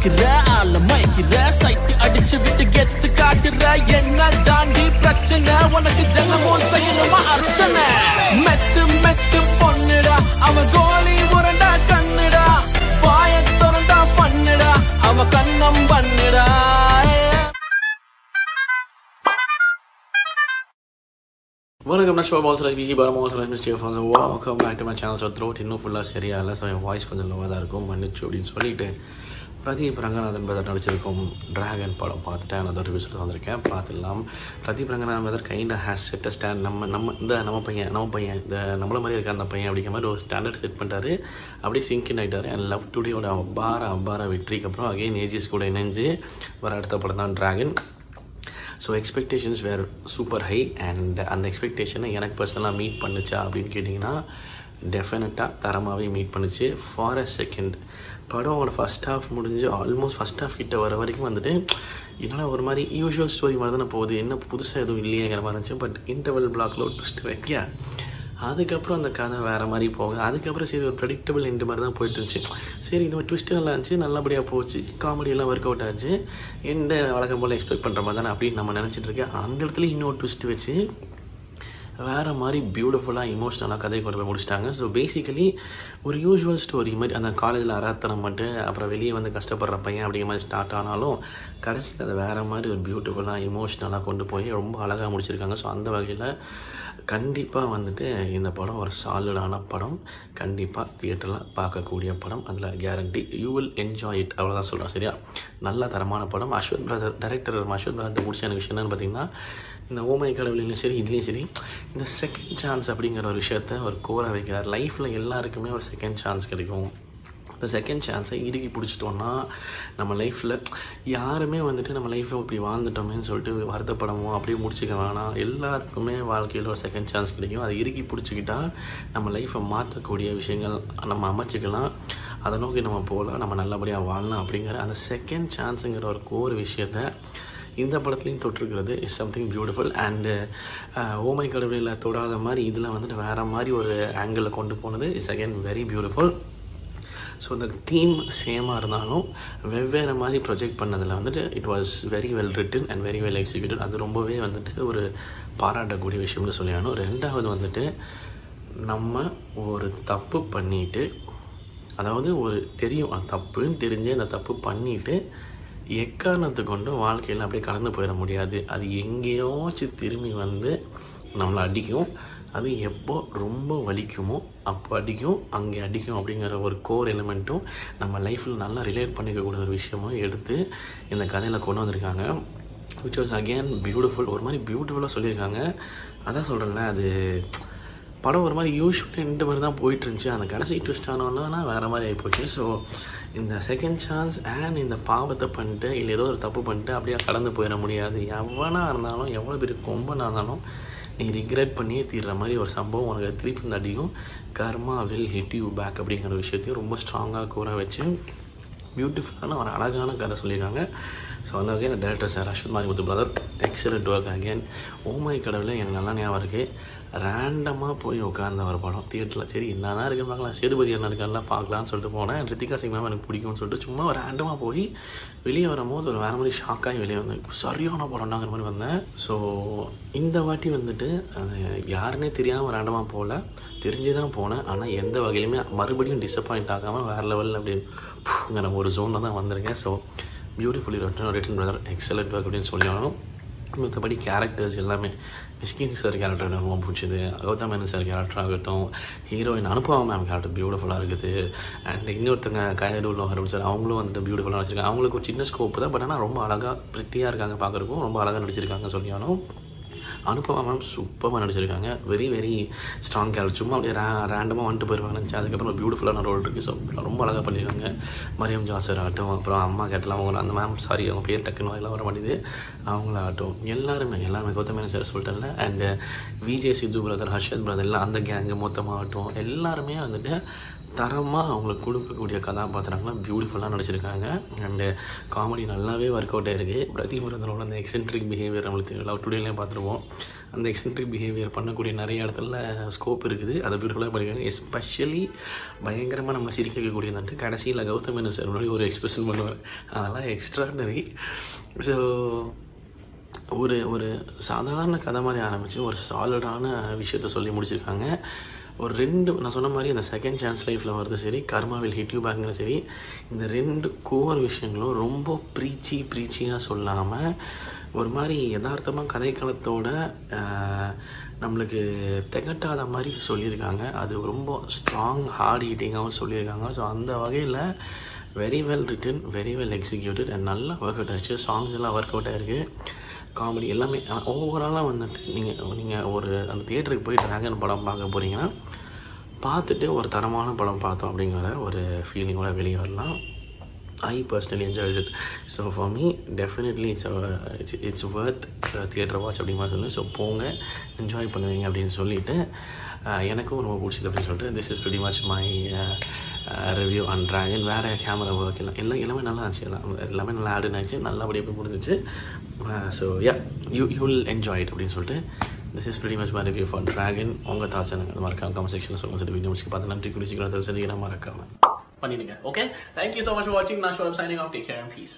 அடிக்கிற ஆள மயக்கிற சைட்டு அடிச்சு விட்டு கெத்து காட்டுற என்ன தாண்டி பிரச்சனை உனக்கு தினமும் செய்யணுமா அர்ச்சனை மெத்து மெத்து பொண்ணுடா அவன் கோலி உரண்டா கண்ணுடா வாய திறந்தா பண்ணுடா அவன் கண்ணம் பண்ணுடா வணக்கம் நான் ஷோபால் சுரேஷ் பிஜி பாரமாக Suresh mistake for welcome back to my channel. So throat இன்னும் ஃபுல்லாக சரியா இல்லை. ஸோ என் வாய்ஸ் கொஞ்சம் லோவாக தான் இருக்கும், மன்னிச்சு அப்படின்னு சொல்லிட்டு பிரதீப் ரங்கநாதன் பிரதர் நடிச்சிருக்கும் டிராகன் படம் பார்த்துட்டு நான் ஒரு ரிவ்யூஸ் வந்திருக்கேன். பார்த்துடலாம். Pradeep Ranganathan brother kind has set stand நம்ம பையன் இந்த நம்மள மாதிரி இருக்க அந்த பையன் அப்படிங்கிற மாதிரி ஒரு ஸ்டாண்டர்ட் செட் பண்ணிட்டாரு. அப்படியே சிங்கின் ஆகிட்டார். அண்ட் லவ் டுடேயோட அபார வெற்றிக்கு அப்புறம் அகைன் ஏஜிஎஸ் கூட இணைஞ்சு வர அடுத்த படம் தான் Dragon. So expectations were super high. And அந்த எக்ஸ்பெக்டேஷனை எனக்கு பர்சனலாக மீட் பண்ணுச்சா அப்படின்னு கேட்டிங்கன்னா டெஃபினட்டாக தரமாகவே மீட் பண்ணுச்சு. ஃபார் அ செகண்ட் படமோட ஃபஸ்ட் ஹாஃப் முடிஞ்சு ஆல்மோஸ்ட் ஃபஸ்ட் ஹாஃப் கிட்ட வர வரைக்கும் வந்துட்டு என்னால் ஒரு மாதிரி யூஷுவல் ஸ்டோரி மாதிரி தானே போகுது, என்ன புதுசாக எதுவும் இல்லையேங்கிற மாதிரி இருந்துச்சு. பட் இன்டர்வல் பிளாக்ல ஒரு ட்விஸ்ட் வைக்க அதுக்கப்புறம் அந்த கதை வேறு மாதிரி போக அதுக்கப்புறம் சரி ஒரு ப்ரெடிக்டபிள் எண்டு மாதிரி தான் போயிட்டு இருந்துச்சு. சரி இந்த மாதிரி ட்விஸ்ட்டு நல்லா இருந்துச்சு, நல்லபடியாக போச்சு, காமெடியெல்லாம் ஒர்க் அவுட் ஆச்சு, எந்த வழக்கம் போல் எக்ஸ்பெக்ட் பண்ணுற மாதிரி தானே அப்படின்னு நம்ம நினச்சிட்டு இருக்கேன். அந்த இடத்துல இன்னொரு ட்விஸ்ட் வச்சு வேறு மாதிரி பியூட்டிஃபுல்லாக இமோஷ்னலாக கதையை கொண்டு போய் முடிச்சிட்டாங்க. ஸோ பேசிக்கலி ஒரு யூஷுவல் ஸ்டோரி மாதிரி அந்த காலேஜில் அராத்தனம் பண்ணிட்டு அப்புறம் வெளியே வந்து கஷ்டப்படுற பையன் அப்படிங்கிற மாதிரி ஸ்டார்ட் ஆனாலும் கடைசியில் அதை வேறு மாதிரி ஒரு பியூட்டிஃபுல்லாக இமோஷ்னலாக கொண்டு போய் ரொம்ப அழகாக முடிச்சிருக்காங்க. ஸோ அந்த வகையில் கண்டிப்பாக வந்துட்டு இந்த படம் ஒரு சாலிடான படம், கண்டிப்பாக தியேட்டரில் பார்க்கக்கூடிய படம், அதில் guarantee you will enjoy it, அவ்வளோதான் சொல்கிறேன். சரியா, நல்ல தரமான படம். Ashwath brother director Ashwath brother முடிச்ச எனக்கு விஷயம் என்னென்னு பார்த்தீங்கன்னா இந்த ஓமை கடவுளையும் சரி இதுலேயும் சரி இந்த செகண்ட் சான்ஸ் அப்படிங்கிற ஒரு விஷயத்த ஒரு கோரை வைக்கிறார். லைஃப்பில் எல்லாருக்குமே ஒரு செகண்ட் சான்ஸ் கிடைக்கும். இந்த செகண்ட் சான்ஸை இறுக்கி பிடிச்சிட்டோன்னா நம்ம லைஃப்பில் யாருமே வந்துட்டு நம்ம லைஃப்பை இப்படி வாழ்ந்துட்டோமேன்னு சொல்லிட்டு வருத்தப்படமோ அப்படியே முடிச்சிக்க வேணாம். எல்லாருக்குமே வாழ்க்கையில் ஒரு செகண்ட் சான்ஸ் கிடைக்கும். அதை இறுக்கி பிடிச்சிக்கிட்டா நம்ம லைஃப்பை மாற்றக்கூடிய விஷயங்கள் நம்ம அமைச்சிக்கலாம், அதை நோக்கி நம்ம போகலாம், நம்ம நல்லபடியாக வாழலாம். அப்படிங்கிற அந்த செகண்ட் சான்ஸுங்கிற ஒரு கோர் விஷயத்தை இந்த படத்துலையும் தொட்டிருக்கிறது இஸ் சம்திங் பியூட்டிஃபுல். அண்டு ஓமை கடவுளில் தொடாத மாதிரி இதில் வந்துட்டு வேறு மாதிரி ஒரு ஆங்கிளில் கொண்டு போனது is again very beautiful. So இந்த தீம் சேமாக இருந்தாலும் வெவ்வேறு மாதிரி ப்ரொஜெக்ட் பண்ணதில் வந்துட்டு it was very well written and very well executed. அது ரொம்பவே வந்துட்டு ஒரு பாராட்டக்கூடிய விஷயம்னு சொல்லியானோம். ரெண்டாவது வந்துட்டு நம்ம ஒரு தப்பு பண்ணிவிட்டு, அதாவது ஒரு தெரியும் தப்புன்னு தெரிஞ்சு அந்த தப்பு பண்ணிவிட்டு எக்காரணத்தை கொண்டு வாழ்க்கையில் அப்படியே கடந்து போயிட முடியாது. அது எங்கேயோச்சும் திரும்பி வந்து நம்மளை அடிக்கும். அது எப்போ ரொம்ப வலிக்குமோ அப்போ அடிக்கும், அங்கே அடிக்கும் அப்படிங்கிற ஒரு கோர் எலிமெண்ட்டும் நம்ம லைஃப்பில் நல்லா ரிலேட் பண்ணிக்கக்கூடிய ஒரு விஷயமும் எடுத்து இந்த கதையில் கொண்டு வந்திருக்காங்க. Which was again beautiful. ஒரு மாதிரி பியூட்டிஃபுல்லாக சொல்லியிருக்காங்க. அதான் சொல்கிறேன்ல, அது படம் ஒரு மாதிரி யூஸ்வலி இந்த மாதிரி தான் போயிட்டுருந்துச்சு. அந்த கடைசி ட்விஸ்ட் ஆனோன்னா வேறு மாதிரி ஆகிப்போச்சு. ஸோ இந்த செகண்ட் சான்ஸ் அண்ட் இந்த பாவத்தை பண்ணிட்டு இல்லை ஏதோ ஒரு தப்பு பண்ணிட்டு அப்படியே கடந்து போயிட முடியாது. எவனாக இருந்தாலும் எவ்வளோ பெரிய கொம்பனாக இருந்தாலும் நீ ரிக்ரெட் பண்ணியே தீர்ற மாதிரி ஒரு சம்பவம் உனக்கு திருப்பி இந்த அடியும் karma will hit you back அப்படிங்கிற விஷயத்தையும் ரொம்ப ஸ்ட்ராங்காக கூற வச்சு பியூட்டிஃபுல்லான ஒரு அழகான கதை சொல்லியிருக்காங்க. ஸோ அந்த வகையில் director sir Ashwath Marimuthu brother excellent work. Again oh my கடவுளில் எனக்கு நல்லா ஞாபகம் இருக்குது, ரேண்டமாக போய் உட்கார்ந்த ஒரு படம் தியேட்டரில். சரி என்ன தான் இருக்குன்னு பார்க்கலாம், சேதுபதி என்ன இருக்கான்லாம் பார்க்கலான்னு சொல்லிட்டு போனேன். ரித்திகா சிங் மேம் எனக்கு பிடிக்கும்னு சொல்லிட்டு சும்மா ரேண்டமாக போய் வெளியே வரும்போது ஒரு வேறு மாதிரி ஷாக்காகி வெளியே வந்தேன். சரியான படம்னாங்கிற மாதிரி வந்தேன். ஸோ இந்த வாட்டி வந்துட்டு அது யாருன்னே தெரியாமல் ரேண்டமாக போகல, தெரிஞ்சு தான் போனேன். ஆனால் எந்த வகையிலுமே மறுபடியும் டிசப்பாயிண்ட் ஆகாமல் வேறு லெவலில் அப்படிங்கிற ஒரு ஜோனில் தான் வந்திருக்கேன். So beautifully return brother excellent work அப்படின்னு சொல்லணும். மற்றபடி கேரக்டர்ஸ் எல்லாமே மிஸ்கின் சார் கேரக்டர் எனக்கு ரொம்ப பிடிச்சது, கௌதம் மேனன் சார் கேரக்டர் ஆகட்டும், ஹீரோயின் அனுபவா மேம் கேரக்டர் பியூட்டிஃபுல்லாக இருக்குது. அண்ட் இன்னொருத்தங்க கைரூல் ஆரம்பிச்சார், அவங்களும் வந்துட்டு பியூட்டிஃபுல்லாக நடிச்சிருக்காங்க. அவங்களுக்கு ஒரு சின்ன ஸ்கோப்பு தான், பட் ஆனால் ரொம்ப அழகாக ப்ரிட்டியாக இருக்காங்க, பார்க்குறக்கும் ரொம்ப அழகாக நடிச்சிருக்காங்க சொல்லியாலும். அனுபவா மேம் சூப்பராக நடிச்சிருக்காங்க. Very very strong character. சும்மா அப்படியே ரேண்டமாக வந்துட்டு போயிருவாங்க நினச்சி அதுக்கப்புறம் ஒரு பியூட்டிஃபுல்லான ரோல் இருக்குது. ஸோ ரொம்ப அழகாக பண்ணியிருக்காங்க. மரியம் ஜாசர் ஆகட்டும், அப்புறம் அம்மா கேட்டலாம் அவங்க அந்த மேம் அவங்க பேர் டக்குன்னு எல்லாம் வர மாட்டேது, அவங்களாகட்டும் எல்லாருமே கௌதம் மேனன் சார் சொல்லிட்டேன்ல. And Vijay Siddhu brother, Harshath brother எல்லாம் அந்த கேங்கு மொத்தமாகட்டும் எல்லாருமே வந்துட்டு தரமாக அவங்களுக்கு கொடுக்கக்கூடிய கதாபாத்திரங்கள்லாம் பியூட்டிஃபுல்லாக நடிச்சிருக்காங்க. அண்டு காமெடி நல்லாவே ஒர்க் அவுட் ஆகிருக்கு. பிரதிபரந்தனோட அந்த எக்ஸென்ட்ரிக் பிஹேவியர் நம்மளுக்கு லவ் டுடேலையும் பார்த்துருவோம். அந்த எக்ஸென்ட்ரிக் பிஹேவியர் பண்ணக்கூடிய நிறைய இடத்துல ஸ்கோப் இருக்குது. அதை பியூட்டிஃபுல்லாக பண்ணியிருக்காங்க. எஸ்பெஷலி பயங்கரமாக நம்ம சிரிக்க வைக்கக்கூடியது கடைசியில் கௌதம் மேனன் சார் முன்னாடி ஒரு எக்ஸ்பிரஷன் பண்ணுவார். அதெல்லாம் எக்ஸ்ட்ராடனரி. ஸோ ஒரு சாதாரண கதை மாதிரி ஆரம்பித்து ஒரு சாலிடான விஷயத்த சொல்லி முடிச்சிருக்காங்க. ஒரு 2 நான் சொன்ன மாதிரி அந்த செகண்ட் சான்ஸ் லைஃப்பில் வருது சரி, கர்மா வில் ஹிட் யூ பேக்ங்கிற சரி, இந்த 2 கோர் விஷயங்களும் ரொம்ப ப்ரீச்சியாக சொல்லாமல் ஒரு மாதிரி யதார்த்தமாக கதைக்களத்தோட நம்மளுக்கு திகட்டாத மாதிரி சொல்லியிருக்காங்க. அது ரொம்ப ஸ்ட்ராங் ஹார்ட் ஹீட்டிங்காகவும் சொல்லியிருக்காங்க. ஸோ அந்த வகையில் very well written, very well executed and நல்லா ஒர்க் அவுட் ஆச்சு. சாங்ஸ் எல்லாம் ஒர்க் அவுட் ஆகிருக்கு. காமெடி எல்லாமே ஓவராலாக வந்துட்டு நீங்கள் ஒரு அந்த தியேட்டருக்கு போய் ட்ராகன் படம் பார்க்க போகிறீங்கன்னா பார்த்துட்டு ஒரு தரமான படம் பார்த்தோம் அப்படிங்கிற ஒரு ஃபீலிங்கோட வெளியே வரலாம். I personally enjoyed it. So for me, definitely it's worth theatre watch அப்படிங்கிற மாதிரி சொல்லி. ஸோ போங்க, என்ஜாய் பண்ணுவீங்க அப்படின்னு சொல்லிவிட்டு எனக்கும் ரொம்ப பிடிச்சது அப்படின்னு சொல்லிட்டு this is pretty much my review on dragon. வேறு கேமரா ஒர்க் எல்லாமே நல்லா இருந்துச்சு. எல்லாமே நல்லா ஆட் ஆச்சு, நல்லபடியாக போய் முடிஞ்சிச்சு. So you will enjoy it அப்படின்னு சொல்லிட்டு this is pretty much my review for dragon. உங்கள் தாட்ஸ் எனக்கு அது மறக்காம கமெண்ட் செக்ஷனில் சொல்லுங்கள். சொல்லி வீடியோ முடிச்சு பார்த்து நன்றி குடிச்சிக்கிறேன். தெரிஞ்சுக்கிறேன் மறக்காமல் பண்ணிடுங்க. Okay, thank you so much for வாட்சிங். நான் ஷோர் signing off. Take care and piece.